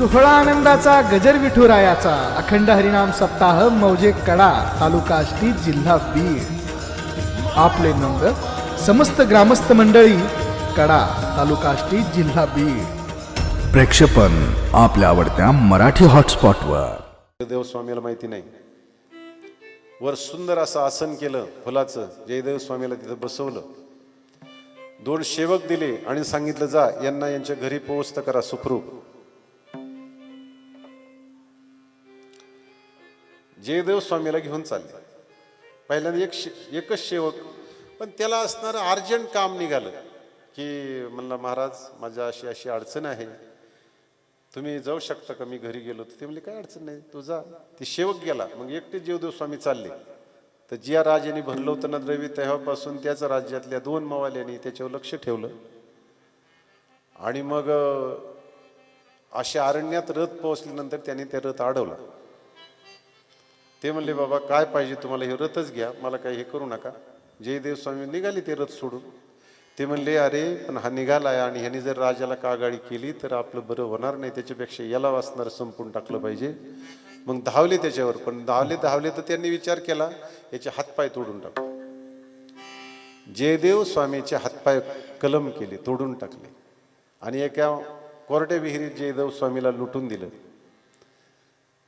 सोहळा आनंदाचा गजर विठुरायाचा अखंड हरिनाम सप्ताह मौजे कडा तालुका आष्टी जिल्हा बीड। आपले नंद समस्त ग्रामस्थ मंडळी कडा तालुका आष्टी जिल्हा बीड। प्रेक्षेपण आपल्या आवडत्या मराठी हॉटस्पॉटवर। जयदेव स्वामीला माहिती नाही, वर सुंदर असं आसन केलं फुलाचं, जयदेव स्वामीला तिथं बसवलं, 2 सेवक दिले आणि सांगितलं जा यांना यांच्या घरी पोहोचत करा सुखरूप। जयदेव स्वामीला घेऊन चालले। पहिल्यांदा एकच सेवक, पण त्याला असणारं अर्जंट काम निघालं की म्हणलं महाराज माझ्या अशी अशी अडचण आहे, तुम्ही जाऊ शकता का? मी घरी गेलो तर ते म्हणले काय अडचण नाही, तू जा। ती सेवक गेला, मग एकटे जयदेव स्वामी चालले। तर ज्या राजाने भरलं होतं ना द्रव्य, तेव्हापासून त्याच राज्यातल्या 2 मवाल्यांनी त्याच्यावर लक्ष ठेवलं आणि मग अशा अरण्यात रथ पोहोचल्यानंतर त्यांनी ते रथ अडवला। ते म्हणले बाबा काय पाहिजे तुम्हाला, हे रथच घ्या, मला काही हे करू नका। जयदेव स्वामी निघाले ते रथ सोडून। ते म्हणले अरे पण हा निघालाय आणि ह्याने जर राजाला कागाळी केली तर आपलं बरं होणार नाही, त्याच्यापेक्षा याला वाचणार संपून टाकलं पाहिजे। मग धावले त्याच्यावर, पण धावले तर त्यांनी विचार केला याचे हातपाय तोडून टाकू। जयदेव स्वामीचे हातपाय कलम केले, तोडून टाकले आणि एका कोरड्या विहिरीत जयदेव स्वामीला लुटून दिलं।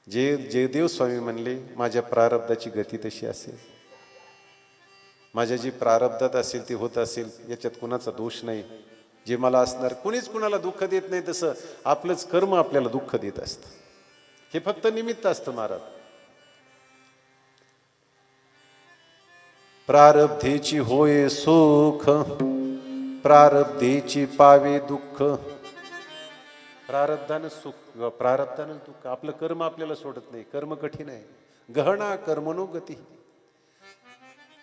जयदेव स्वामी म्हणले माझ्या प्रारब्धाची गती तशी असेल, माझ्या जी प्रारब्धात असेल ती होत असेल, याच्यात कुणाचा दोष नाही। जे मला असणार, कुणीच कुणाला दुःख देत नाही, तसं आपलंच कर्म आपल्याला दुःख देत असतं, हे फक्त निमित्त असतं महाराज। प्रारब्धेची होय सुख, प्रारब्धेची पावे दुःख। प्रारब्धानं सुख, प्रारब्धानं दुःख। आपलं कर्म आपल्याला सोडत नाही, कर्म कठीण आहे, गहना कर्मनो गती।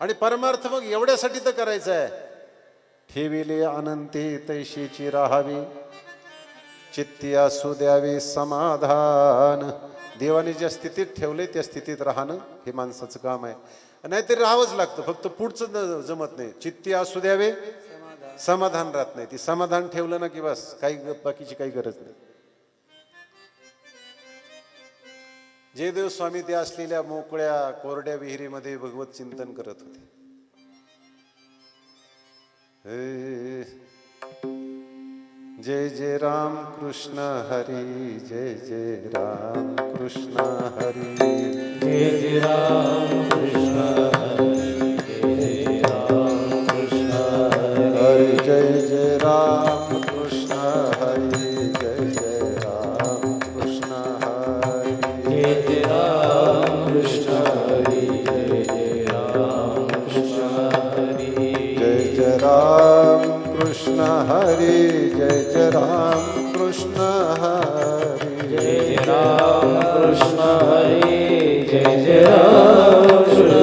आणि परमार्थ मग एवढ्यासाठी तर करायचं आहे, ठेविले अनंते तैशीची राहावी, चित्ती असू द्यावे समाधान। देवाने ज्या स्थितीत ठेवले त्या स्थितीत राहणं हे माणसाचं काम आहे, नाहीतरी राहावंच लागतं, फक्त पुढचं जमत नाही। चित्ती असू द्यावे समाधान राहत नाही, ती समाधान ठेवलं ना की बस, काही बाकीची काही गरज नाही। जयदेव स्वामी ते असलेल्या मोकळ्या कोरड्या विहिरीमध्ये भगवत चिंतन करत होते। जय जय राम कृष्ण हरी, जय जय राम कृष्ण हरी, जय जय राम कृष्ण हरी, जय जय राम कृष्ण हरी, जय जय राम कृष्ण हरी, जय जय राम कृष्ण हरी, जय जय राम कृष्ण हरी, जय जय राम कृष्ण हरी, जय जय राम कृष्ण हरी, जय जय राम कृष्ण हरी, जय जय राम कृष्ण हरी, जय जय राम कृष्ण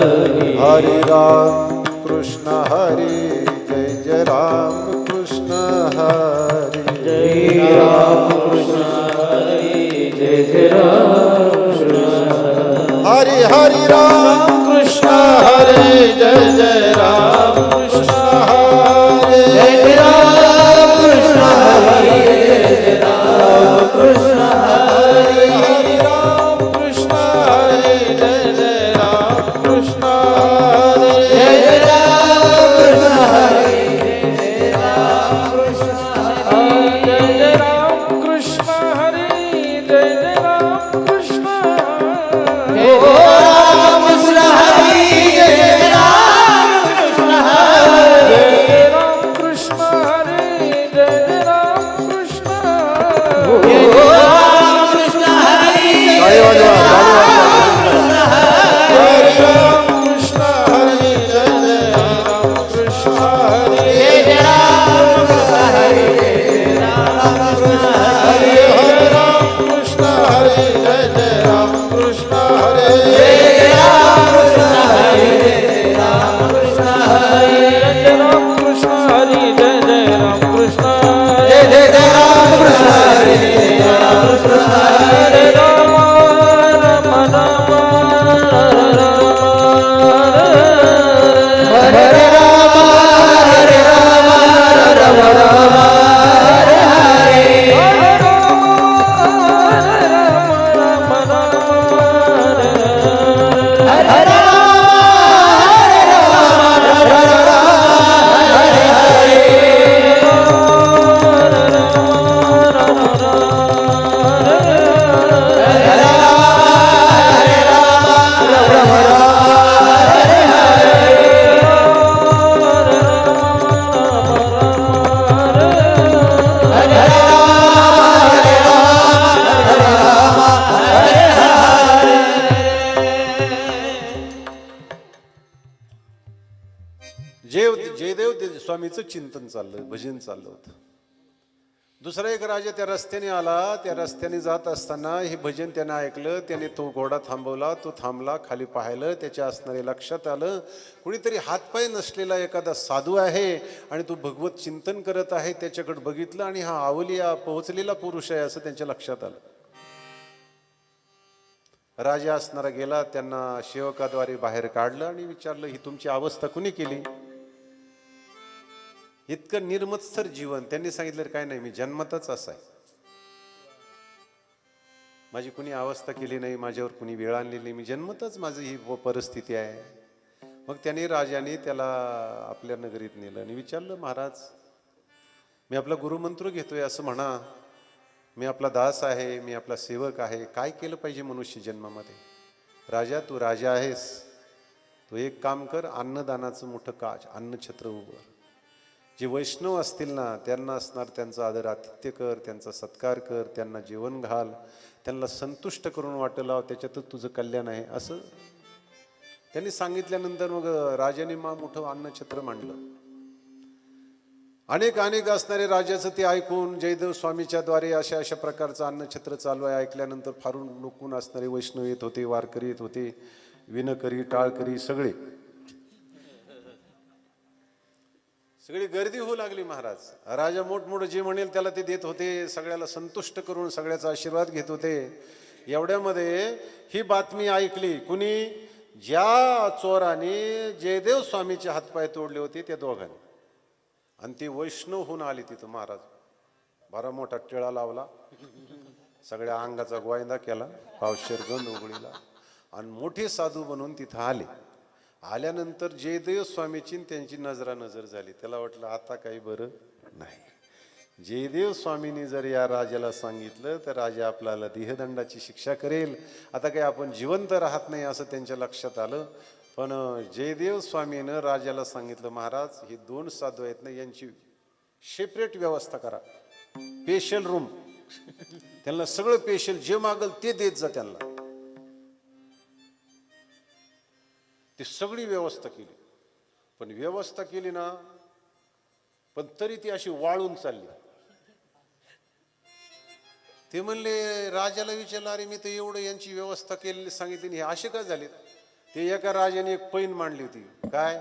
हरी, हरे राम कृष्ण हरी, जय जय राम कृष्ण हरी, जय राम कृष्ण हरी, जय जय राम कृष्ण हरे हरे राम कृष्ण हरे, जय जय राम कृष्ण हरे, जय जय राम कृष्ण हरी, जय जय राम कृष्ण हरी, हरे राम कृष्ण हरे, जय जय राम कृष्ण हरे, जय जय राम कृष्ण हरी, जय जय राम कृष्ण हरी, जय जय राम कृष्ण हरी, जय जय राम कृष्ण हरी, जय जय राम कृष्ण हरी, जय जय राम कृष्ण हरी, जय जय राम कृष्ण हरी, जय जय राम कृष्ण हरी, जय जय राम कृष्ण हरी, ताली वाजवा, हरे राम कृष्ण हरे, जय जय राम कृष्ण हरे, जय जय राम कृष्ण हरी, जय जय राम कृष्ण हरी, हरे राम कृष्ण हरे, जय जय राम कृष्ण हरे, जय जय राम कृष्ण हरी, जय जय राम कृष्ण हरी, जय जय राम कृष्ण हरी, जय जय राम कृष्ण हरी, जय जय राम कृष्ण हरी, जय जय राम स्वामीचं चिंतन चाललं, भजन चाललं होतं. दुसरा एक राजा त्या रस्त्याने आला. त्या रस्त्याने जात असताना हे भजन त्यानं ऐकलं. त्याने तो घोडा थांबवला. तो थांबला, खाली पाहिलं. त्याच्या असणारे लक्षात आलं कुणीतरी हातपाय नसलेला एखादा साधू आहे आणि तो भगवत चिंतन करत आहे. त्याच्याकडे बघितलं आणि हा आवलिया पोहोचलेला पुरुष आहे असं त्यांच्या लक्षात आलं. राजा असणारा गेला, त्यांना सेवकाद्वारे बाहेर काढलं आणि विचारलं, ही तुमची अवस्था कुणी केली? इतकं निर्मत्सर जीवन. त्यांनी सांगितलं, काय नाही, मी जन्मतच असा आहे, माझी कुणी अवस्था केली नाही, माझ्यावर कुणी वेळ आणलेली नाही, मी जन्मतच माझी ही परिस्थिती आहे. मग त्याने राजाने त्याला आपल्या नगरीत नेलं आणि विचारलं, महाराज मी आपला गुरुमंत्र घेतोय असं म्हणा, मी आपला दास आहे, मी आपला सेवक आहे, काय केलं पाहिजे मनुष्य जन्मामध्ये? राजा, तू राजा आहेस, तू एक काम कर, अन्नदानाचं मोठं काज, अन्नछत्र उभं. जे वैष्णव असतील ना त्यांना असणार त्यांचा आदर आतिथ्य कर, त्यांचा सत्कार कर, त्यांना जेवण घाल, त्यांना संतुष्ट करून वाटं लाव, त्याच्यातच तुझं कल्याण आहे असं त्यांनी सांगितल्यानंतर मग राजाने मोठं अन्नछत्र मांडलं. अनेक असणारे राजाचं ते ऐकून जयदेव स्वामीच्या द्वारे अशा अशा प्रकारचं अन्नछत्र चालू आहे ऐकल्यानंतर फारून नुकून असणारे वैष्णव येत होते, वारकरी येत होते, विणकरी, टाळकरी, सगळी गर्दी होऊ लागली. महाराज राजा मोठमोठं जे म्हणेल त्याला ते देत होते, सगळ्याला संतुष्ट करून सगळ्याचा आशीर्वाद घेत होते. एवढ्यामध्ये ही बातमी ऐकली कुणी? ज्या चोराने जयदेव स्वामीचे हातपाय तोडले होते त्या दोघांनी. आणि ती वैष्णव होऊन आली तिथं. महाराज बरा मोठा टिळा लावला, सगळ्या अंगाचा गोविंदा केला, पावशेर गंध उघडीला आणि मोठे साधू बनून तिथं आले. आल्यानंतर जयदेव स्वामीची त्यांची नजरानजर झाली. त्याला वाटलं आता काही बरं नाही. जयदेव स्वामींनी जर या राजाला सांगितलं तर राजा आपल्याला देहदंडाची शिक्षा करेल, आता काही आपण जिवंत राहत नाही असं त्यांच्या लक्षात आलं. पण जयदेव स्वामीनं राजाला सांगितलं, महाराज हे दोन साधू आहेत ना, यांची सेपरेट व्यवस्था करा, स्पेशल रूम, त्यांना सगळं स्पेशल जे मागल ते देत जा त्यांना. ती सगळी व्यवस्था केली. पण व्यवस्था केली ना, पण तरी ती अशी वाळून चालली. ते म्हणले, राजाला विचारलं, अरे मी तर एवढं यांची व्यवस्था केलेली सांगितली, हे असे का झालेत? ते एका राजाने एक पैन मांडली होती. काय?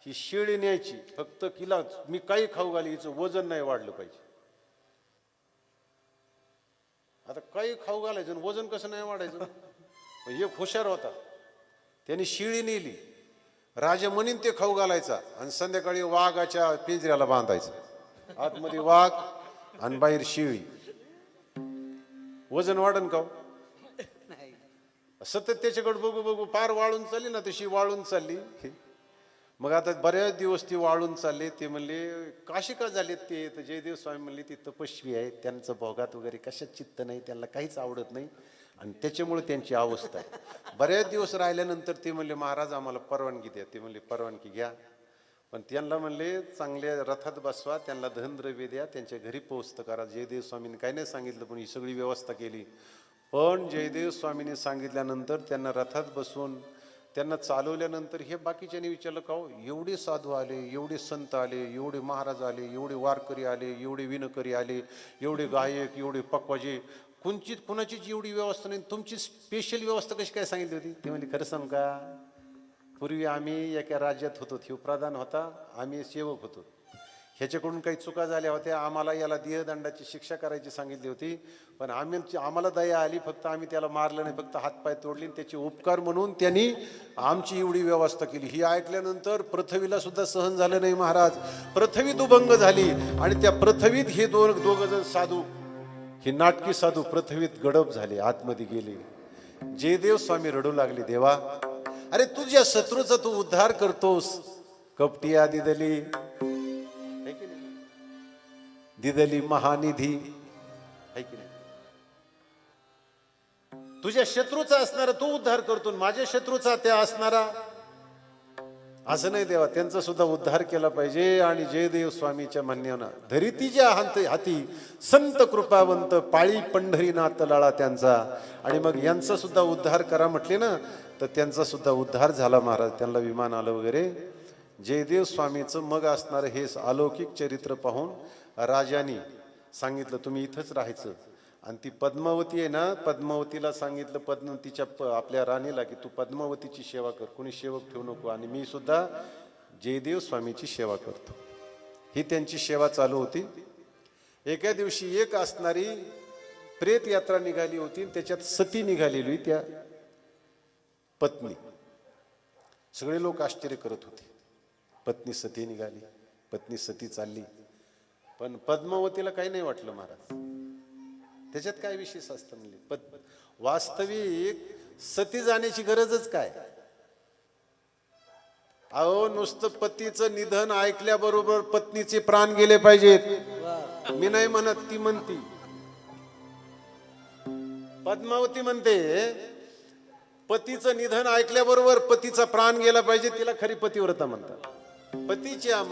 ही शेळी न्यायची, फक्त किला मी काही खाऊ घाली, हिचं वजन नाही वाढलं पाहिजे. आता काही खाऊ घालायचं, वजन कसं नाही वाढायचं? एक हुशार होता, त्यांनी शिळी नेली, राजा म्हणीन ते खाऊ घालायचा आणि संध्याकाळी वाघाच्या पिंजऱ्याला बांधायचं, आतमध्ये वाघ आणि बाहेर शिळी. वजन वाढन का? सतत त्याच्याकडे बघू बघू पार वाळून चालली ना, तशी वाळून चालली. मग आता बऱ्याच दिवस ती वाळून चालले. ते म्हणले, काशी का झालेत ते? तर जयदेव स्वामी म्हणले, ती तपस्वी आहेत, त्यांचं भोगात वगैरे कशात चित्त नाही, त्यांना काहीच आवडत नाही आणि त्याच्यामुळे त्यांची अवस्था आहे. बऱ्याच दिवस राहिल्यानंतर ते म्हणले, महाराज आम्हाला परवानगी द्या. ते म्हणले, परवानगी घ्या, पण त्यांना म्हणले चांगल्या रथात बसवा, त्यांना धनद्रव्य द्या, त्यांच्या घरी पोहोचतं करा. जयदेव स्वामींनी काही नाही सांगितलं, पण ही सगळी व्यवस्था केली. पण जयदेव स्वामींनी सांगितल्यानंतर त्यांना रथात बसवून त्यांना चालवल्यानंतर हे बाकीच्यांनी विचारलं, का एवढे साधू आले, एवढे संत आले, एवढे महाराज आले, एवढे वारकरी आले, एवढे विणकरी आले, एवढे गायक, एवढे पक्वाजे, कुणाचीच एवढी व्यवस्था नाही, तुमची स्पेशल व्यवस्था कशी काय सांगितली होती? ते म्हणजे खरं सांग का, पूर्वी आम्ही एका राज्यात होतो, हे प्रधान होता, आम्ही सेवक होतो, ह्याच्याकडून काही चुका झाल्या होत्या, आम्हाला याला देहदंडाची शिक्षा करायची सांगितली होती, पण आम्हाला दया आली, फक्त आम्ही त्याला मारलं नाही, फक्त हातपाय तोडले, त्याचे उपकार म्हणून त्यांनी आमची एवढी व्यवस्था केली. ही ऐकल्यानंतर पृथ्वीला सुद्धा सहन झालं नाही. महाराज पृथ्वी दुभंग झाली आणि त्या पृथ्वीत हे दोघ जण साधू, हे नाटकी साधू पृथ्वीत गडप झाले, आतमध्ये गेले. जयदेव स्वामी रडू लागले, देवा अरे तुझ्या शत्रूचा तू उद्धार करतोस, कपटी आदी दली दिदली महानिधी आहे की नाही? तुझ्या शत्रूचा असणारा तू उद्धार करतो, माझ्या शत्रूचा त्या असणारा असं नाही देवा, त्यांचा सुद्धा उद्धार केला पाहिजे. आणि जयदेव स्वामीच्या म्हणण्यानं धरितीच्या हाती संत कृपावंत, पाळी पंढरीनाथ लाळा त्यांचा, आणि मग यांचा सुद्धा उद्धार करा म्हटले ना, तर त्यांचा सुद्धा उद्धार झाला. महाराज त्यांना विमान आलं वगैरे, जयदेव स्वामीचं मग असणारं हे अलौकिक चरित्र पाहून राजाने सांगितलं तुम्ही इथंच राहायचं. आणि ती पद्मावती आहे ना, पद्मावतीला सांगितलं पद्मावतीच्या आपल्या राणीला की तू पद्मावतीची सेवा कर, कुणी सेवक ठेवू नको, आणि मी सुद्धा जयदेव स्वामीची सेवा करतो. ही त्यांची सेवा चालू होती. एका दिवशी एक असणारी प्रेत यात्रा निघाली होती, त्याच्यात सती निघालेली त्या पत्नी. सगळे लोक आश्चर्य करत होते, पत्नी सती निघाली, पत्नी सती चालली. पण पद्मावतीला काही नाही वाटलं महाराज. त्याच्यात काय विशेष असतं म्हणजे वास्तविक सती जाण्याची गरजच काय. अहो नुसतं पतीचं निधन ऐकल्याबरोबर पत्नीचे प्राण गेले पाहिजेत. मी नाही म्हणत, ती म्हणती. पद्मावती म्हणते पतीचं निधन ऐकल्याबरोबर पतीचा प्राण गेला पाहिजे, तिला खरी पतिव्रता म्हणतात. पतीच्या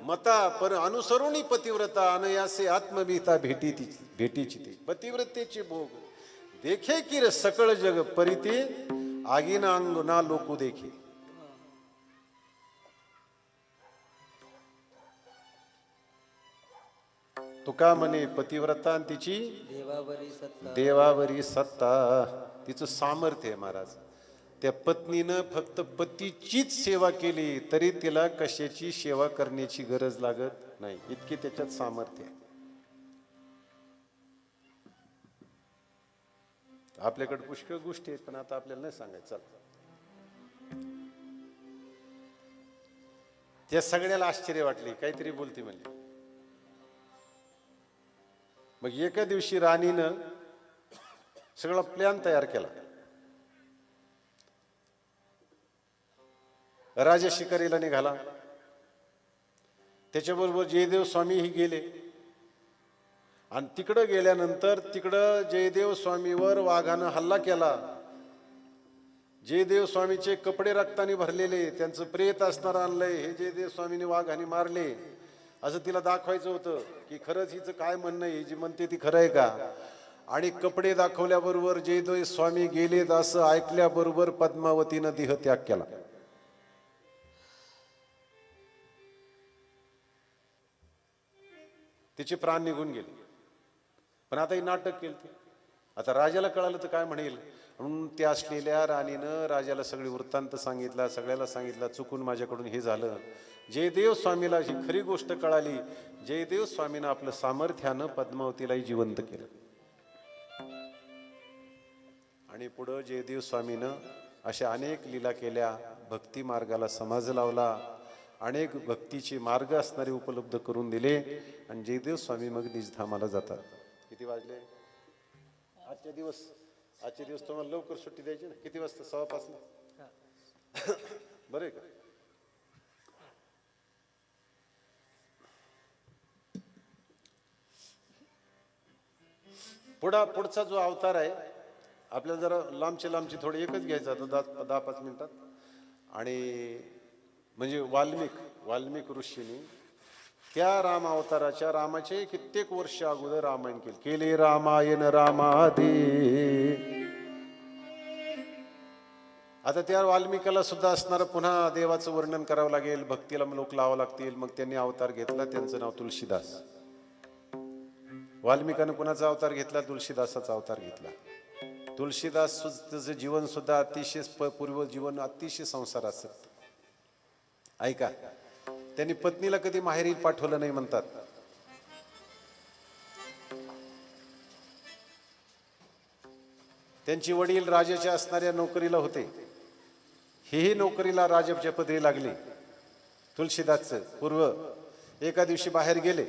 मता पर अनुसरुणी पतिव्रता अनयासे आत्मविता भेटीची ती पतिव्रतेचे भोग देखे की रे सकळ जग परिते आगीना अंग ना लोकू देखे. तुका म्हणे पतिव्रता आणि तिची देवावरी सत्ता, तिचं सामर्थ्य आहे महाराज. त्या पत्नीनं फक्त पतीचीच सेवा केली तरी तिला कशाची सेवा करण्याची गरज लागत नाही, इतकी त्याच्यात सामर्थ्य आहे. आपल्याकडे पुष्कळ गोष्टी आहेत पण आता आपल्याला नाही सांगायचं. त्या सगळ्याला आश्चर्य वाटले, काहीतरी बोलते म्हणजे. मग एका दिवशी राणीनं सगळा प्लॅन तयार केला. राजा शिकारीला निघाला, त्याच्याबरोबर जयदेव स्वामीही गेले. आणि तिकडं गेल्यानंतर तिकडं जयदेव स्वामीवर वाघानं हल्ला केला. जयदेव स्वामीचे कपडे रक्ताने भरलेले, त्यांचं प्रेत असणार आणलंय, हे जयदेव स्वामीने वाघाने मारले असं तिला दाखवायचं होतं की खरंच हिचं काय म्हणणं आहे, जी म्हणते ती खरं आहे का. आणि कपडे दाखवल्याबरोबर जयदेव स्वामी गेलेत असं ऐकल्याबरोबर पद्मावतीनं देहत्याग केला. तिचे प्राण निघून गेले. पण आता हे नाटक केलं ते. आता राजाला कळालं तर काय म्हणेल म्हणून त्या असलेल्या राणीनं राजाला सगळी वृत्तांत सांगितला, सगळ्याला सांगितला चुकून माझ्याकडून हे झालं. जयदेव स्वामीला ही खरी गोष्ट कळाली. जयदेव स्वामीनं आपलं सामर्थ्यानं पद्मावतीलाही जिवंत केलं. आणि पुढं जयदेव स्वामीनं अशा अनेक लीला केल्या, भक्ती मार्गाला समाज लावला, अनेक भक्तीचे मार्ग असणारे उपलब्ध करून दिले. आणि जयदेव स्वामी मग निजधामाला जातात. किती वाजले? आजचे दिवस तुम्हाला लवकर सुट्टी द्यायची ना. किती वाजता? 5:15 ना. बरं आहे का? पुढचा जो अवतार आहे आपल्याला जरा लांबची थोडी एकच घ्यायचा आता 10-5 मिनिटात. आणि म्हणजे वाल्मिक ऋषींनी त्या राम अवताराच्या रामाचे कित्येक वर्ष अगोदर रामायण केले. रामायण रामादे. आता त्या वाल्मिकाला सुद्धा असणार पुन्हा देवाचं वर्णन करावं लागेल, भक्तीला लोक लावावं लागतील. मग त्यांनी अवतार घेतला, त्यांचं नाव तुलसीदास. वाल्मिकानं कुणाचा अवतार घेतला? तुलसीदासाचा अवतार घेतला. तुलसीदासचं जीवन सुद्धा अतिशय पूर्व जीवन, अतिशय संसारासक्त. ऐका, त्यांनी पत्नीला कधी माहेरी पाठवलं नाही म्हणतात. त्यांची वडील राजाच्या असणाऱ्या नोकरीला होते. हेही नोकरीला राजाच्या पदरी लागली. तुलसीदासचं पूर्व एका दिवशी बाहेर गेले,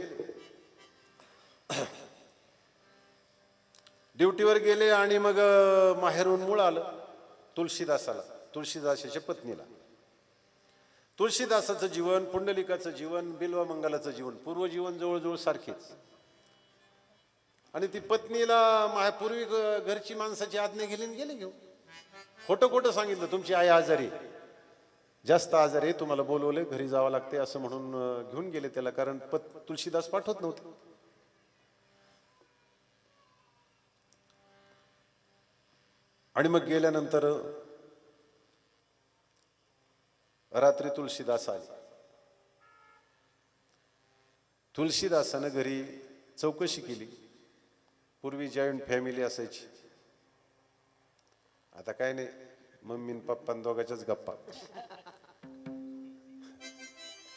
ड्युटीवर गेले आणि मग माहेरून मूळ आलं तुलसीदासाच्या पत्नीला. तुलसीदासाचं जीवन, पुंडलिकाचं जीवन, बिल्वमंगलाचं जीवन, पूर्वजीवन जवळजवळ सारखेच. आणि ती पत्नीला पूर्वी घरची माणसाची आज्ञा गेले घेऊन. खोटं सांगितलं तुमची आई आजारी, जास्त आजारी, तुम्हाला बोलवले, घरी जावं लागते असं म्हणून घेऊन गेले त्याला. कारण तुलसीदास पाठवत नव्हते. आणि मग गेल्यानंतर रात्री तुळशीदास आले. तुळशीदासानं घरी चौकशी केली. पूर्वी जॉईंट फॅमिली असायची. आता काय नाही, मम्मी न पप्पा दोघांच्याच गप्पा.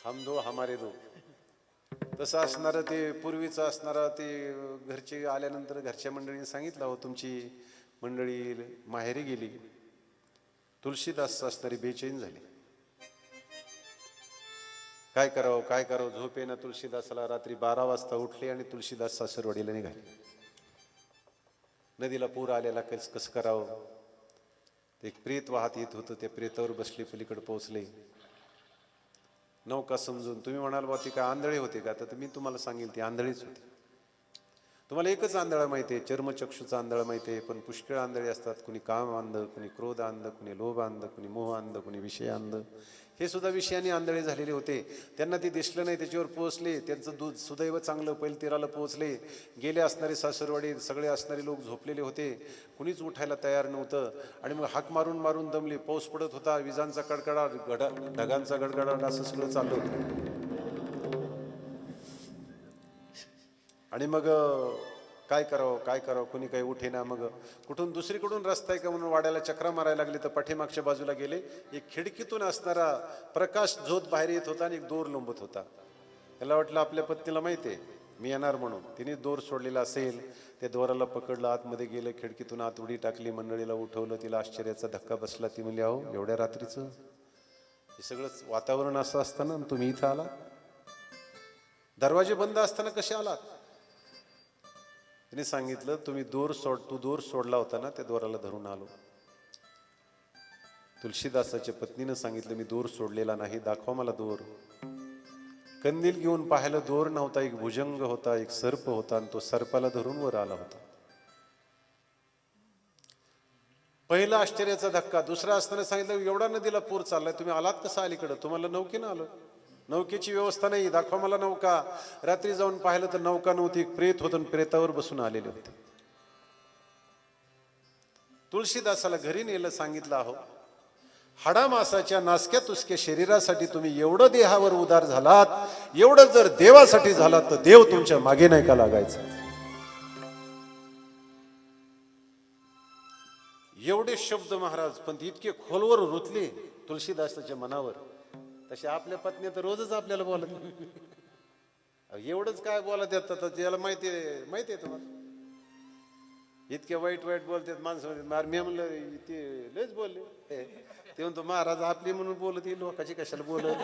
हम दो हमारे दो. तसं असणारं ते पूर्वीचं असणारं ते घरचे आल्यानंतर घरच्या मंडळीने सांगितलं, हो तुमची मंडळी माहेरी गेली. तुळशीदास असणारी बेचैन झाली. काय करावं काय करावं, झोप येणं तुळशीदासाला. रात्री 12 वाजता उठले आणि तुळशीदास सासरवाडीला निघाले. नदीला पूर आलेला, कसं करावं. ते एक प्रेत वाहत येत होतं, त्या प्रेतावर बसले, पलीकडे पोहोचले. नौका समजून, तुम्ही म्हणाल बा ती काय आंधळे होते का, तर मी तुम्हाला सांगेल ती आंधळीच होती. तुम्हाला एकच आंधळा माहिती आहे, चर्मचक्षुचा आंधळा माहिती आहे, पण पुष्कळ आंधळे असतात. कुणी काम अंध, कुणी क्रोध अंध, कुणी लोभ अंध, कुणी मोह अंध, कुणी विषय अंध. हे सुद्धा विषयाने आंधळे झालेले होते. त्यांना ते दिसलं नाही, त्याच्यावर पोहोचले. त्यांचं दूध सुदैव चांगलं पैलतीराला पोहोचले. गेले असणारे सासरवाडी सगळे असणारे लोक झोपलेले होते. कुणीच उठायला तयार नव्हतं. आणि मग हाक मारून मारून दमले. पाऊस पडत होता, विजांचा कडकडाट, ढगांचा गडगडाट, असं सगळं चाललं होतं. आणि मग काय करावं कुणी काही उठेना. मग कुठून दुसरीकडून रस्ता आहे का म्हणून वाड्याला चक्रा मारायला लागली. तर पाठीमागच्या बाजूला गेले. एक खिडकीतून असणारा प्रकाश झोत बाहेर येत होता आणि एक दोर लोंबत होता. त्याला वाटलं आपल्या पत्नीला माहिती आहे मी येणार म्हणून, तिने दोर सोडलेला असेल. त्या दोराला पकडलं, आतमध्ये गेलं, खिडकीतून आत उडी टाकली, मंडळीला उठवलं. तिला आश्चर्याचा धक्का बसला. ती म्हणली, अहो एवढ्या रात्रीचं हे सगळं वातावरण असं असताना तुम्ही इथं आला, दरवाजे बंद असताना कसे आलात. तिने सांगितलं, तू दोर सोडला होता ना, त्या दोराला धरून आलो. तुळशीदासाच्या पत्नीनं सांगितलं, मी दोर सोडलेला नाही, दाखवा मला दोर. कंदील घेऊन पाहिलं, दोर नव्हता, एक भुजंग होता, एक सर्प होता, आणि तो सर्पाला धरून वर आला होता. पहिला आश्चर्याचा धक्का. दुसरा असताना सांगितलं, एवढा नदीला पूर चाललाय, तुम्ही आलात कसं अलीकडं. तुम्हाला नौकेनं आलो. नौकेची व्यवस्था नाही, दाखवा मला नौका. रात्री जाऊन पाहिलं तर नौका नव्हती, प्रेत होतं, प्रेतावर बसून आलेले होते. तुळशीदासाला घरी नेलं. सांगितलं, अहो हाडामासाच्या नासक्या तुसक्या शरीरासाठी तुम्ही एवढं देहावर उदार झालात, एवढं जर देवासाठी झालात तर देव तुमच्या मागे नाही का लागायचा. एवढे शब्द महाराज, पण इतके खोलवर रुतले तुळशीदासाच्या मनावर. तसे आपल्या पत्नी तर रोजच आपल्याला बोलत, एवढंच काय बोलत येतात त्याला माहिती आहे तुम्हाला. इतके वाईट बोलतात माणसं. मी म्हणलं ते लयच बोलले. ते म्हणतो महाराज आपली म्हणून बोलत, ही लोकांची कशाला बोलत.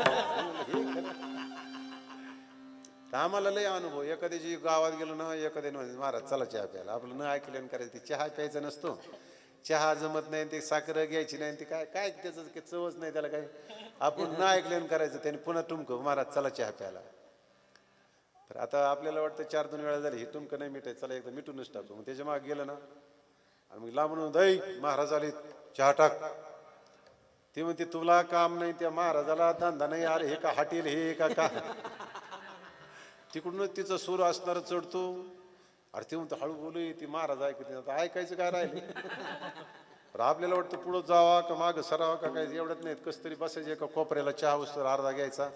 आम्हाला लय अनुभव. एखाद्याची गावात गेलो ना, एखाद्याने म्हणजे महाराज चला चहा प्यायला. आपलं न ऐकल्यानं करायचं. चहा प्यायचा नसतो, चहा जमत नाही, ते साखर घ्यायची नाही, ते काय त्याचं चवच नाही त्याला. काय आपण न ऐकल्यानं करायचं. त्याने पुन्हा टुमकं, महाराज चला चहा प्यायला. तर आता आपल्याला वाटतं 4-2 वेळा झाली, हे टुमकं नाही मिठायचं, चला एकदा मिटूनच टाकतो. मग त्याच्या मागे गेलं ना, आणि मग लांबून दही महाराज आले, चहा टाक. ते म्हणते तुला काम नाही, त्या महाराजाला धंदा नाही. अरे हे का हाटील, हे का तिकडूनच तिचा सूर असणार चढतो. अरे ते म्हणतो हळू बोलू, ती महाराज ऐकते. ऐकायचं काय राहिले. तर आपल्याला वाटतं पुढं जावा का मागं सरावा का काय, एवढंच नाही. कस तरी बसायचं एका कोपऱ्याला, चहा उस्तर अर्धा घ्यायचा.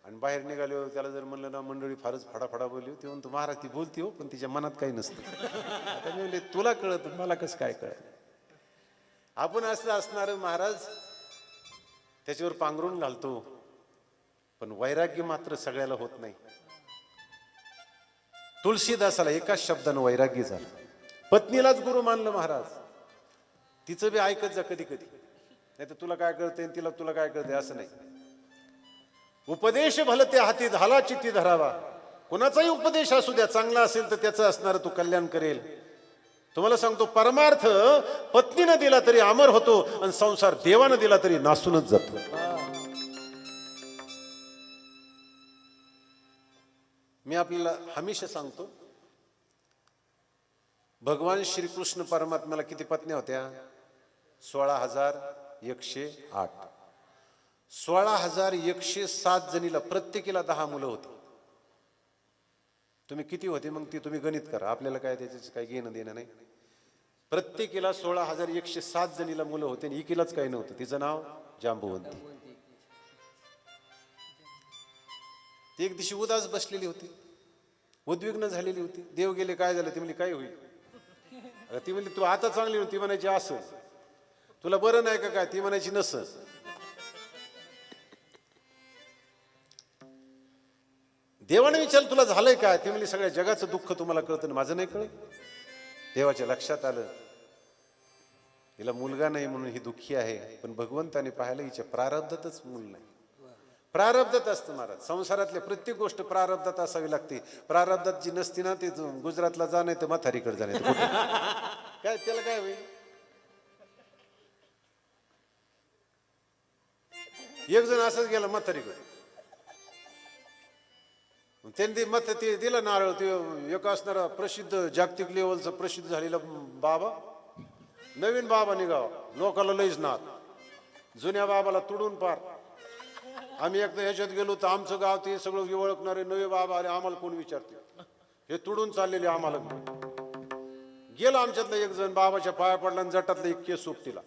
आणि बाहेर निघाले, त्याला जर म्हणलं ना, मंडळी फारच फडाफडा बोलली. ते म्हणतो महाराज ती बोलती हो, पण तिच्या मनात काही नसतं. आता मी म्हणले तुला कळत, मला कसं काय कळत. आपण असं असणार महाराज त्याच्यावर पांघरून घालतो, पण वैराग्य मात्र सगळ्याला होत नाही. तुळशीदासाला एकाच शब्दानं वैराग्य झालं. पत्नीलाच गुरु मानलं महाराज. तिचं बी ऐकत जा कधी कधी, नाही तर तुला काय कळतंय तुला काय कळतंय असं नाही. उपदेश भलते हाती झाला चित्ती धरावा. कोणाचाही उपदेश असू द्या, चांगला असेल तर त्याचं असणार तू कल्याण करेल. तुम्हाला सांगतो, परमार्थ पत्नीनं दिला तरी अमर होतो, आणि संसार देवानं दिला तरी नासूनच जातो. मी आपल्याला हमेशा सांगतो, भगवान श्रीकृष्ण परमात्म्याला किती पत्न्या होत्या? 16,108. 16,107 जणीला प्रत्येकीला 10 मुलं होती. तुम्ही किती होते मग ती तुम्ही गणित करा, आपल्याला काय त्याच्याचं काही घेणं देणं नाही. प्रत्येकीला 16,107 जणीला मुलं होते, आणि एकीलाच काही नव्हतं. तिचं नाव जांबुवंती. ती एक दिवशी उदास बसलेली होती, उद्विग्न झालेली होती. देव गेले, काय झालं? ती म्हणली काय होईल? अरे ती म्हणली तू आता चांगली होती. ती म्हणायची असं. तुला बरं नाही का काय? ती म्हणायची नसं. देवाने विचारलं तुला झालंय काय? ती म्हणली सगळ्या जगाचं दुःख तुम्हाला कळतं ना, माझं नाही कळत. देवाच्या लक्षात आलं हिला मुलगा नाही म्हणून ही दुःखी आहे, पण भगवंताने पाहिलं हिच्या प्रारब्धातच मूल नाही. प्रारब्धात असतं महाराज. संसारातल्या प्रत्येक गोष्ट प्रारब्धात असावी लागते. प्रारब्धात जी नसती ना ती गुजरातला जा नाही तर म्हातारीकडे जा, नाही तर कुठे. काय त्याला काय होईल? एक जण असंच गेला म्हातारीकडे, त्यांनी ते मत ते दिलं नारळ. ते एक असणारा प्रसिद्ध जागतिक लेवलचा प्रसिद्ध झालेला बाबा, नवीन बाबा निघावा, लोकाला लईच नाद. जुन्या बाबाला तुडून पार. आम्ही एकदा ह्याच्यात गेलो तर आमचं गाव ते सगळं ओळखणारे नवे बाबा आले, आम्हाला कोण विचारते? हे तुडून चाललेले आम्हाला. गेला आमच्यातला एक जण, बाबाच्या पाया पडला आणि जटातला एक केस सोबतीला.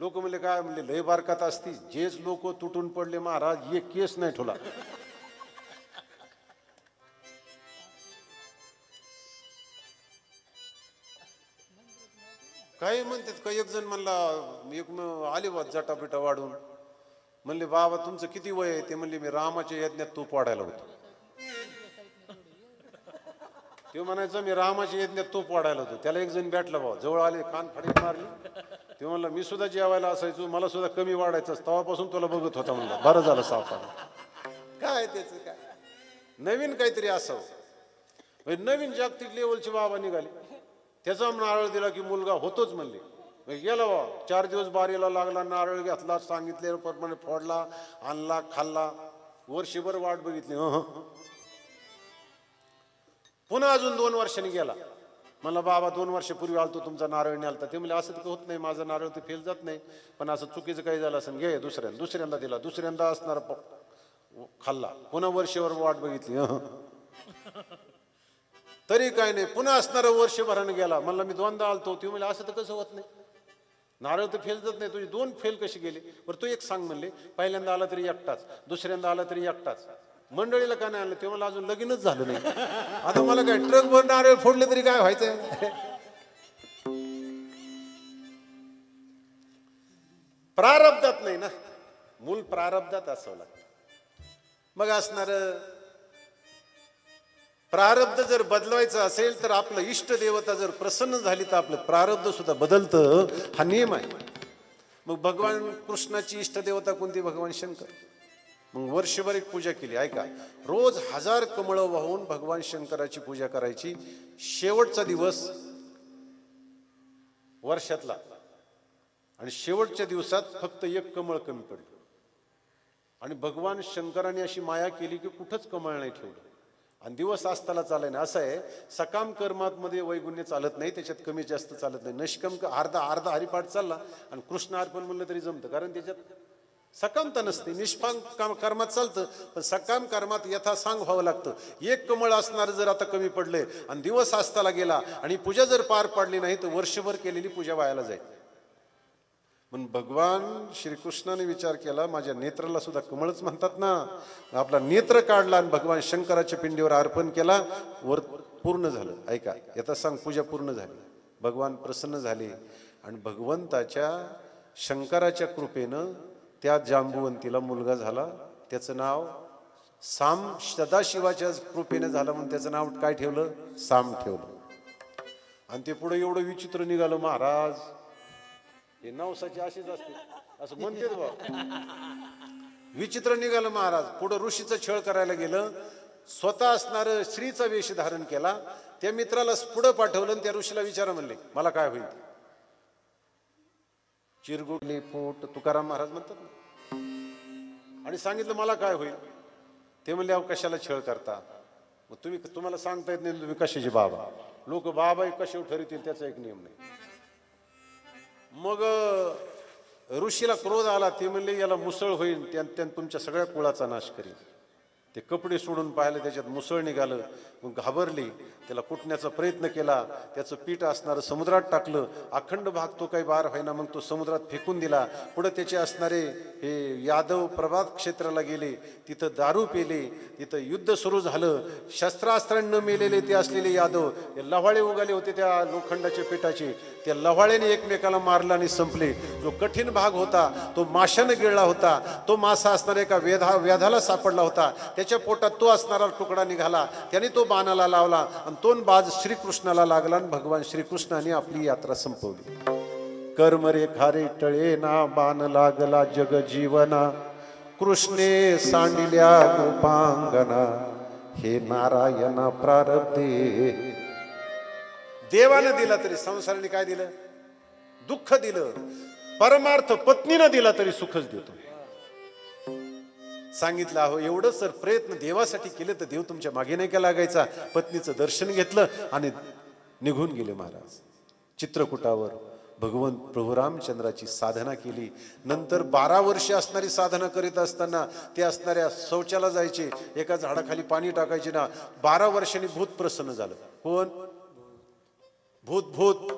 लोक म्हणले काय? म्हणले लय बारकात असती. जेच लोक तुटून पडले महाराज, एक केस नाही ठेवला. काही म्हणतात का? एक जण म्हणला, एक आले बा जटापिटा वाढून, म्हणले बाबा तुमचं किती वय आहे? ते म्हणले मी रामाच्या यज्ञात तूप वाढायला होतो. ते म्हणायचं मी रामाच्या यज्ञात तूप वाढायला होतो. त्याला एक जण भेटला बाबा, जवळ आले, कान फाडीत मारली. ते म्हणलं मी सुद्धा जेवायला असायचो, मला सुद्धा कमी वाढायचं, तेव्हापासून तुला बघत होता. म्हणलं बरं झालं सावकार. काय त्याचं काय? नवीन काहीतरी असावं. नवीन जागतिक लेवलचे बाबा निघाले. त्याचा नारळ दिला की मुलगा होतोच म्हणले. गेला बा, 4 दिवस बारीला लागला, नारळ घेतला, सांगितल्याप्रमाणे फोडला, आणला, खाल्ला. वर्षभर वाट बघितली. पुन्हा अजून 2 वर्षांनी गेला. म्हणला बाबा 2 वर्षापूर्वी आलतो, तुमचा नारळ न्यालता. ते म्हणले असं तर होत नाही, माझा नारळ तर फेल जात नाही, पण असं चुकीचं काही झालं असं घे. दुसऱ्यांदा दिला. दुसऱ्यांदा असणार खाल्ला. पुन्हा वर्षभर वाट बघितली, तरी काय नाही. पुन्हा असणारा वर्षभराने गेला. म्हणला मी 2दा आलतो. ते म्हणले असं तर कसं होत नाही, नारळ तर फेल जात नाही, तुझे 2 फेल कशी गेले? बरं तू एक सांग म्हणले. पहिल्यांदा आला तरी एकटाच, दुसऱ्यांदा आला तरी एकटाच, मंडळीला का नाही आणलं? ते मला अजून लगीनच झालं नाही. आता मला काय ट्रक भर नारळ फोडले तरी काय व्हायचंय? प्रारब्धात नाही ना, मूल प्रारब्धात असावं लागतं. मग असणार प्रारब्ध जर बदलवायचं असेल तर आपलं इष्ट देवता जर प्रसन्न झाली तर आपलं प्रारब्ध सुद्धा बदलतं. हा नियम आहे. मग भगवान कृष्णाची इष्ट देवता कोणती? भगवान शंकर. मग वर्षभर एक पूजा केली. ऐका, रोज 1000 कमळं वाहून भगवान शंकराची पूजा करायची. शेवटचा दिवस वर्षातला आणि शेवटच्या दिवसात फक्त 1 कमळ कमी पडलं. आणि भगवान शंकराने अशी माया केली की कुठंच कमळ नाही ठेवलं. आणि दिवस असताना चालय ना. असं आहे, सकाम कर्मामध्ये वैगुण्य चालत नाही, त्याच्यात कमी जास्त चालत नाही. निष्काम अर्धा हरिपाठ चालला आणि कृष्ण अर्पण म्हणलं तरी जमतं, कारण त्याच्यात सकामता नसते. निष्काम कर्मात चालतं, पण सकाम कर्मात यथासांग व्हावं लागतं. 1 कमळ असणार जर आता कमी पडले आणि दिवस असताना गेला आणि पूजा जर पार पाडली नाही तर वर्षभर केलेली पूजा वायाला जाईल. पण भगवान श्रीकृष्णाने विचार केला, माझ्या नेत्राला सुद्धा कमळच म्हणतात ना. आपला नेत्र काढला आणि भगवान शंकराच्या पिंडीवर अर्पण केला. वर पूर्ण झालं. ऐका, याचा सांग, पूजा पूर्ण झाली. भगवान प्रसन्न झाले आणि भगवंताच्या शंकराच्या कृपेनं त्या जांबुवंतीला मुलगा झाला. त्याचं नाव साम, सदाशिवाच्या कृपेनं झालं म्हणून त्याचं नाव काय ठेवलं? साम ठेवलं. आणि ते पुढे एवढं विचित्र निघालं महाराज. हे नवसाची अशीच असते असं म्हणते बा. विचित्र निघालं महाराज. पुढे ऋषीचा छळ करायला गेलं. स्वतः असणार स्त्रीचा वेश धारण केला. त्या मित्राला पुढे पाठवलं आणि त्या ऋषीला विचारा म्हणले, मला काय होईल? चिरगुडली पोट, तुकाराम महाराज म्हणतात ना. आणि सांगितलं मला काय होईल? ते म्हणले अहो कशाला छळ करता? मग तुम्हाला सांगता येत नाही तुम्ही कशाचे बाबा? लोक बाबा कसे ठरवतील त्याचा एक नियम नाही. मग ऋषीला क्रोध आला. ते म्हणले याला मुसळ होईल, त्यानं तुमच्या सगळ्या कुळाचा नाश करेल. ते कपडे सोडून पाहिलं, त्याच्यात मुसळ निघालं. मग घाबरली, त्याला कुटण्याचा प्रयत्न केला, त्याचं पीठ असणारं समुद्रात टाकलं, अखंड भाग तो काही बार व्हायना, मग तो समुद्रात फेकून दिला. पुढे त्याचे असणारे हे यादव प्रभात क्षेत्राला गेले, तिथं दारू पेले, तिथं युद्ध सुरू झालं. शस्त्रास्त्रांनी न मेलेले ते असलेले यादव, हे लव्हाळे उगाले होते त्या लोखंडाच्या पिठाचे, त्या लव्हाळ्याने एकमेकाला मारला आणि संपले. जो कठीण भाग होता तो माशानं गिळला होता, तो मासा असणारा एका व्याधाला सापडला होता, त्याच्या पोटात तो असणारा तुकडा निघाला, त्याने तो बाणाला लावला आणि तो बाज श्रीकृष्णाला लागला आणि भगवान श्रीकृष्णाने आपली यात्रा संपवली. कर्म रे खारे टळे ना, बाण लागला जग जीवना, कृष्णे सांडिल्या गोपांगना, हे नारायणा प्रारब्धे. देवानं दिला तरी संसाराने काय दिलं? दुःख दिलं. परमार्थ पत्नीनं दिला तरी सुखच देतो. सांगितलं अहो एवढं सर प्रयत्न देवासाठी केले तर देव तुमच्या मागे नाही का लागायचा. पत्नीचं दर्शन घेतलं आणि निघून गेले महाराज. चित्रकूटावर भगवंत प्रभू रामचंद्राची साधना केली. नंतर 12 वर्ष असणारी साधना करीत असताना ते असणाऱ्या शौचाला जायचे, एका झाडाखाली पाणी टाकायचे ना. 12 वर्षांनी भूत प्रसन्न झालं. कोण? भूत.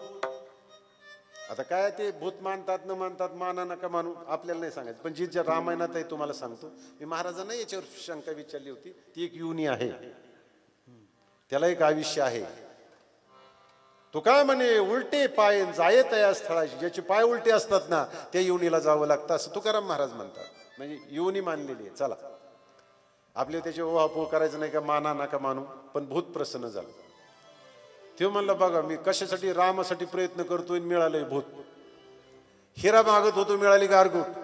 आता काय ते भूत मानतात न मानतात, माना नका मानू, आपल्याला नाही सांगायचं. पण जी ज्या रामायणात आहे तुम्हाला सांगतो मी. महाराजांना याच्यावर शंका विचारली होती. ती एक युनी आहे, त्याला एक आयुष्य आहे. तो काय म्हणे, उलटे पाय जाये तया स्थळाची, ज्याचे पाय उलटे असतात ना त्या युनीला जावं लागतं, असं तुकाराम महाराज म्हणतात. म्हणजे युनी मानलेली आहे. चला आपले त्याचे ओहापोह करायचं नाही का, माना नका मानू. पण भूत प्रसन्न झालं. ते म्हणलं बघा मी कशासाठी, रामासाठी प्रयत्न करतोय, मिळालंय भूत. हिरा मागत होतो, मिळाली गारगोट,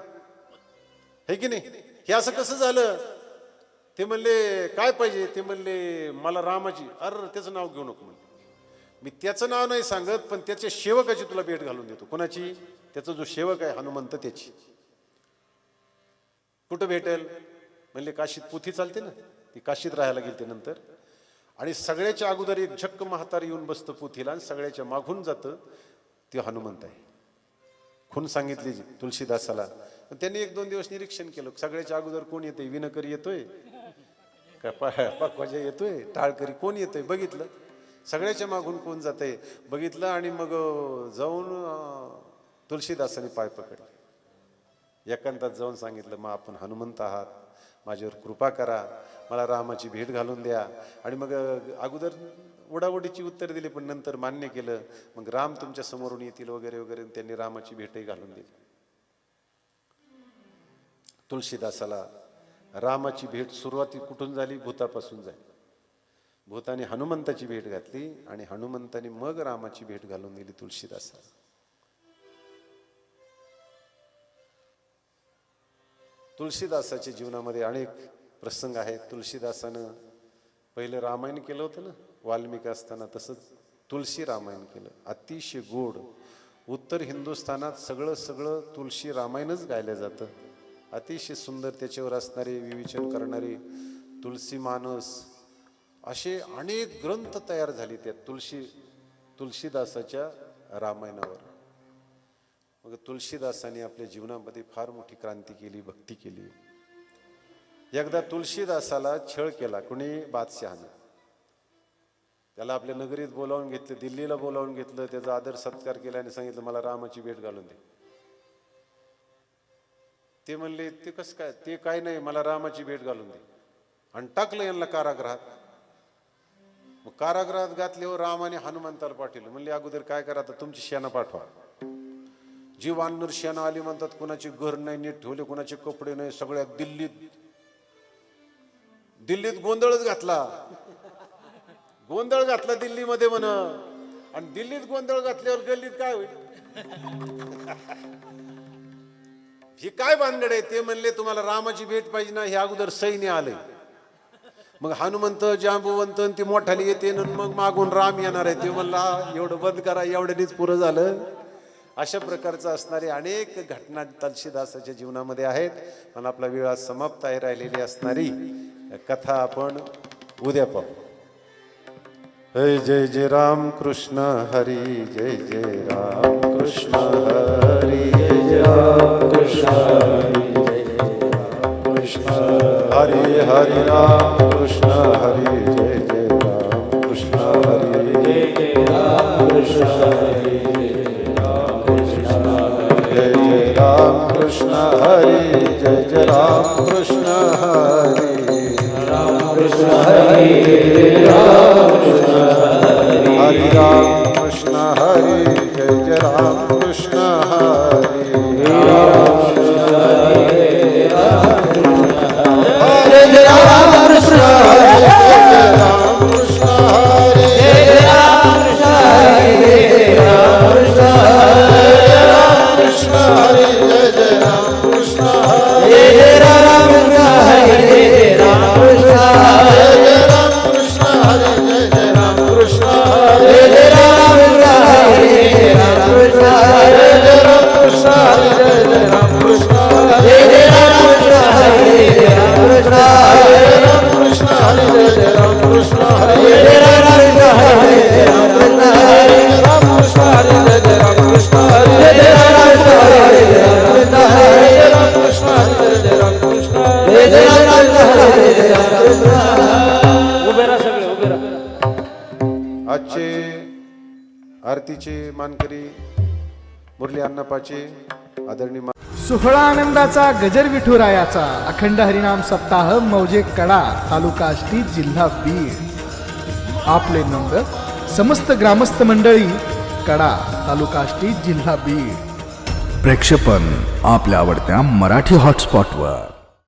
हे की नाही. हे असं कसं झालं? ते म्हणले काय पाहिजे? ते म्हणले मला रामाची. अरे त्याचं नाव घेऊ नको म्हणले. मी त्याचं नाव नाही सांगत, पण त्याच्या सेवकाची तुला भेट घालून देतो. कोणाची? त्याचा जो सेवक आहे हनुमंत, त्याची. कुठं भेटेल? म्हणले काशीत पोथी चालते ना, ती काशीत राहायला गेली नंतर. आणि सगळ्याच्या अगोदर एक झक्क म्हातारी येऊन बसतं पोथीला, आणि सगळ्याच्या मागून जातं. ते हनुमंत आहे. खून सांगितली तुलसीदासाला. पण त्यांनी 1-2 दिवस निरीक्षण केलं. सगळ्याच्या अगोदर कोण येतोय? विनकरी येतोय का, पाकवाजा येतोय, टाळकरी कोण येतोय बघितलं. सगळ्याच्या मागून कोण जातंय बघितलं. आणि मग जाऊन तुलसीदासाने पाय पकडले. एकांतात जाऊन सांगितलं, मग आपण हनुमंत आहात, माझ्यावर कृपा करा, मला रामाची भेट घालून द्या. आणि मग अगोदर उडाउडीची उत्तर दिली, पण नंतर मान्य केलं. मग राम तुमच्या समोरून येतील वगैरे वगैरे. त्यांनी रामाची भेटही घालून दिली. तुलसीदासाला रामाची भेट सुरुवाती कुठून झाली? भूतापासून झाली. भूताने हनुमंताची भेट घातली आणि हनुमंताने मग रामाची भेट घालून दिली तुलसीदासाला. तुलसीदासाच्या जीवनामध्ये अनेक प्रसंग आहेत. तुलसीदासानं पहिलं रामायण केलं होतं ना वाल्मिकी असताना, तसंच तुलसी रामायण केलं. अतिशय गोड. उत्तर हिंदुस्थानात सगळं तुलसी रामायणच गायलं जातं. अतिशय सुंदर त्याच्यावर असणारे विवेचन करणारे तुलसी मानस, असे अनेक ग्रंथ तयार झाले त्या तुलसीदासाच्या रामायणावर. मग तुलसीदासाने आपल्या जीवनामध्ये फार मोठी क्रांती केली, भक्ती केली. एकदा तुलसीदासाला छळ केला कोणी? बादशहाने. त्याला आपल्या नगरीत बोलावून घेतलं, दिल्लीला बोलावून घेतलं, त्याचा आदर सत्कार केला आणि सांगितलं मला रामाची भेट घालून दे. ते म्हणले ते कसं काय? ते काय नाही, मला रामाची भेट घालून दे. आणि टाकलं यांना कारागृहात. मग कारागृहात घातल्यावर रामाने हनुमंताला पाठवलं. म्हणले अगोदर काय करा, आता तुमची सेना पाठवा. जी वानर सेना आली म्हणतात, कुणाचे घर नाही नीट ठेवले, कुणाचे कपडे नाही, सगळ्या दिल्लीत गोंधळच घातला. गोंधळ घातला दिल्लीमध्ये म्हण. आणि दिल्लीत गोंधळ घातल्यावर गल्लीत काय होईल? ही काय भानगड आहे? ते म्हणले तुम्हाला रामाची भेट पाहिजे ना, हे अगोदर सैन्य आले. मग हनुमंत जांबुवंत ते मोठाली येते, मग मागून राम येणार आहे. ते म्हणला एवढं बंद करा, एवढ्यानेच पुरं झालं. अशा प्रकारचं असणारे अनेक घटना तुलसीदासाच्या जीवनामध्ये आहेत. पण आपला वेळ आज समाप्त आहे. राहिलेली असणारी कथा आपण उद्या पाहू. जय जय जय राम कृष्ण हरी, जय जय राम कृष्ण हरी, जय जय राम कृष्ण हरी, जय जय राम कृष्ण हरी, हरी राम कृष्ण हरी, जय जय राम कृष्ण हरी जय जय राम कृष्ण हरी राम कृष्ण हरी राम कृष्ण हरी हरि राम कृष्ण हरी जय जय राम कृष्ण हरी राम कृष्ण हरी राम कृष्ण हरी जय राम कृष्ण हरी जय राम कृष्ण हरी राम कृष्ण हरी राम कृष्ण हरी जय जय राम कृष्ण हरी राम कृष्ण हरी राम कृष्ण हरी राम कृष्ण हरी जय जय राम कृष्ण हरी राम कृष्ण हरी राम कृष्ण हरी राम कृष्ण हरी जय जय राम कृष्ण हरी राम कृष्ण हरी राम कृष्ण हरी राम कृष्ण हरी जय जय राम कृष्ण हरी राम कृष्ण हरी राम कृष्ण हरी राम कृष्ण हरी जय जय राम कृष्ण हरी राम कृष्ण हरी जय जय राम कृष्ण हरी उभे राहा सगळे उभे राहा आजचे आरतीचे मानकरी मुरली अण्णापाचे आदरणीय सोहळा आनंदाचा गजर विठुरायाचा अखंड हरिनाम सप्ताह मौजे कडा तालुका आष्टी जिल्हा बीड. आपले नंबर समस्त ग्रामस्थ मंडळी कडा तालुका आष्टी जिल्हा बीड. प्रेक्षेपण आपल्या आवडत्या मराठी हॉटस्पॉटवर.